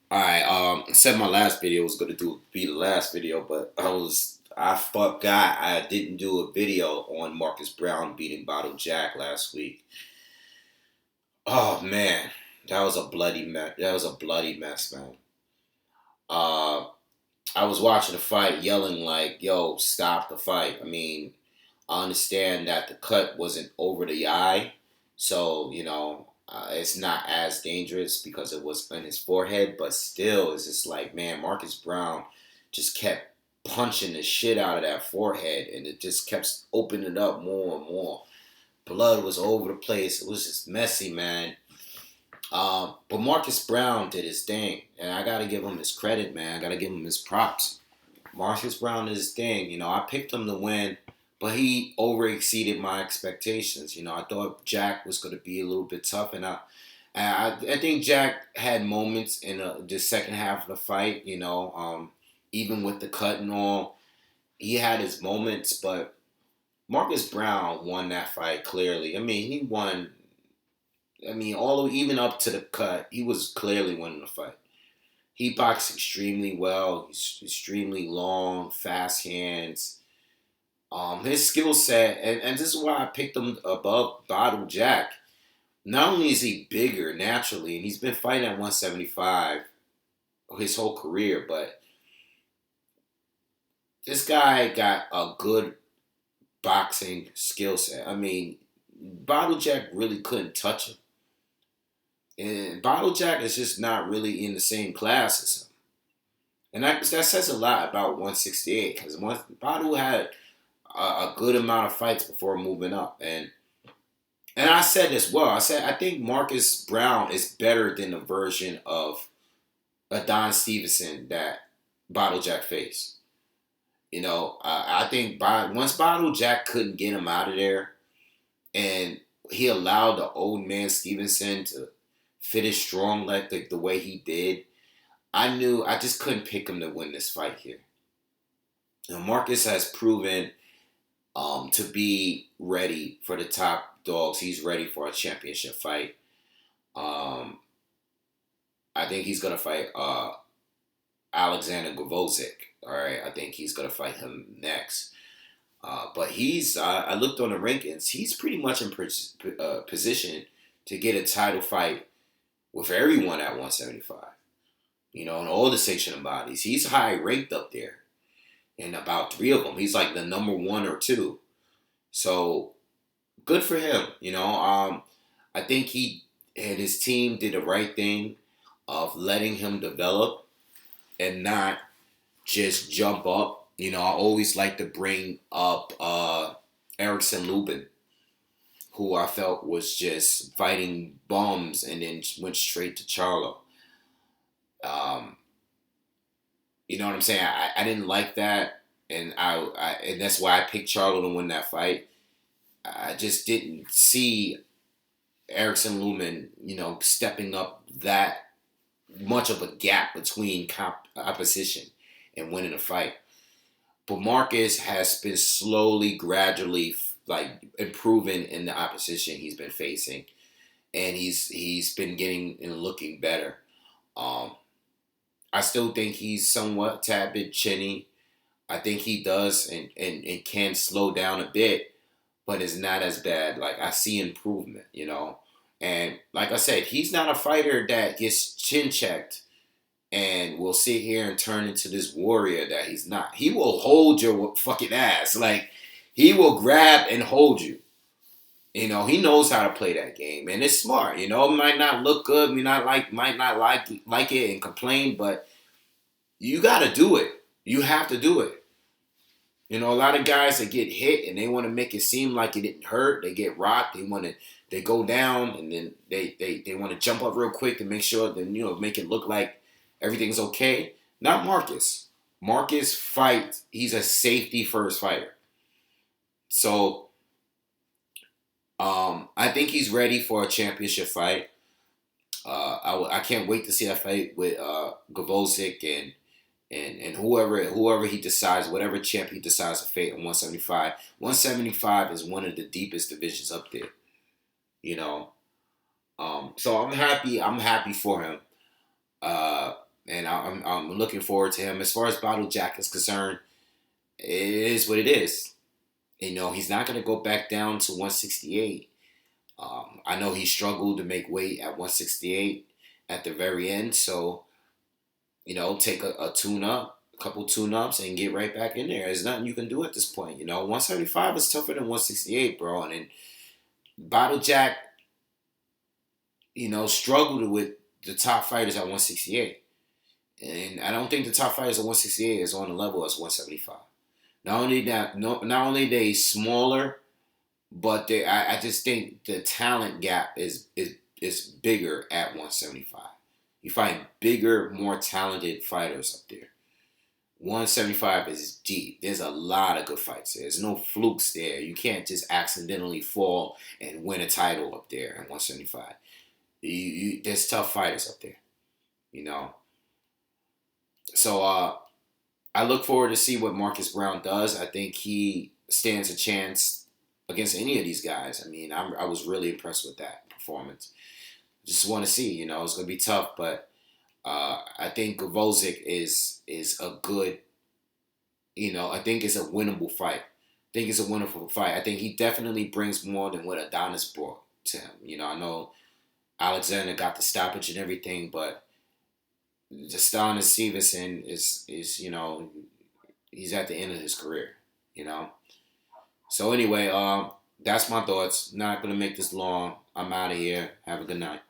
All right. I said my last video was gonna be the last video, but I forgot I didn't do a video on Marcus Browne beating Badou Jack last week. Oh man, that was a bloody mess. That was a bloody mess, man. Uh, I was watching the fight, yelling like, "Yo, stop the fight!" I mean, I understand that the cut wasn't over the eye, so it's not as dangerous because it was on his forehead. But still, it's just like, man, Marcus Browne just kept punching the shit out of that forehead, and it just kept opening up more and more. Blood was over the place. It was just messy, man. But Marcus Browne did his thing, and I gotta give him his credit, man. I gotta give him his props. Marcus Browne did his thing. I picked him to win, but he over exceeded my expectations. I thought Jack was going to be a little bit tough, and I think Jack had moments in the second half of the fight. Even with the cut and all, he had his moments, but Marcus Browne won that fight clearly. I mean, he won. I mean, even up to the cut, he was clearly winning the fight. He boxed extremely well. He's extremely long, fast hands. His skill set, and this is why I picked him above Badou Jack. Not only is he bigger naturally, and he's been fighting at 175 his whole career, but this guy got a good boxing skill set. I mean, Badou Jack really couldn't touch him. And Badou Jack is just not really in the same class as him. And that says a lot about 168 because Badou had a good amount of fights before moving up. And I said this well. I said I think Marcus Browne is better than the version of Adon Stevenson that Bottle Jack faced. I think once Bottle Jack couldn't get him out of there, and he allowed the old man Stevenson to finish strong like the way he did, I knew I just couldn't pick him to win this fight here. Marcus has proven to be ready for the top dogs. He's ready for a championship fight. Um, I think he's gonna fight Alexander Gavozic. All right, I think he's gonna fight him next. But I looked on the rankings. He's pretty much in position to get a title fight with everyone at 175. In all the sanctioning bodies, he's high ranked up there. In about three of them, he's like the number one or two. So good for him. I think he and his team did the right thing of letting him develop and not just jump up. I always like to bring up Erickson Lubin, who I felt was just fighting bums and then went straight to Charlo. Um, you know what I'm saying? I didn't like that, and and that's why I picked Charlo to win that fight. I just didn't see Erickson Lumen, stepping up that much of a gap between opposition and winning a fight. But Marcus has been slowly, gradually, like improving in the opposition he's been facing, and he's been getting and looking better. Um, I still think he's somewhat tad bit chinny. I think he does and can slow down a bit, but it's not as bad. Like I see improvement. And like I said, he's not a fighter that gets chin checked and will sit here and turn into this warrior that he's not. He will hold your fucking ass. Like he will grab and hold you. He knows how to play that game, and it's smart. It might not look good, might not like it and complain, but you got to do it. You have to do it. A lot of guys that get hit and they want to make it seem like it didn't hurt. They get rocked. They go down and then they want to jump up real quick to make sure that make it look like everything's okay. Not Marcus. Marcus fights. He's a safety first fighter. So I think he's ready for a championship fight. I can't wait to see that fight with Gavozic and whoever he decides, whatever champ he decides to fight at 175. 175 is one of the deepest divisions up there. You know, so I'm happy. I'm happy for him. I'm looking forward to him. As far as Badou Jack is concerned, it is what it is. He's not going to go back down to 168. I know he struggled to make weight at 168 at the very end. So, take a tune up, a couple tune ups, and get right back in there. There's nothing you can do at this point. 175 is tougher than 168, bro. And then Badou Jack, struggled with the top fighters at 168. And I don't think the top fighters at 168 is on the level as 175. Not only that, not only they smaller, but I just think the talent gap is bigger at 175. You find bigger, more talented fighters up there. 175 is deep. There's a lot of good fights there. There's no flukes there. You can't just accidentally fall and win a title up there at 175. There's tough fighters up there, So I look forward to see what Marcus Browne does. I think he stands a chance against any of these guys. I mean, I was really impressed with that performance. Just want to see, it's going to be tough, but I think Gvozdyk is a good, I think it's a winnable fight. I think he definitely brings more than what Adonis brought to him. I know Alexander got the stoppage and everything, but Adonis Stevenson is he's at the end of his career, So anyway, that's my thoughts. Not going to make this long. I'm out of here. Have a good night.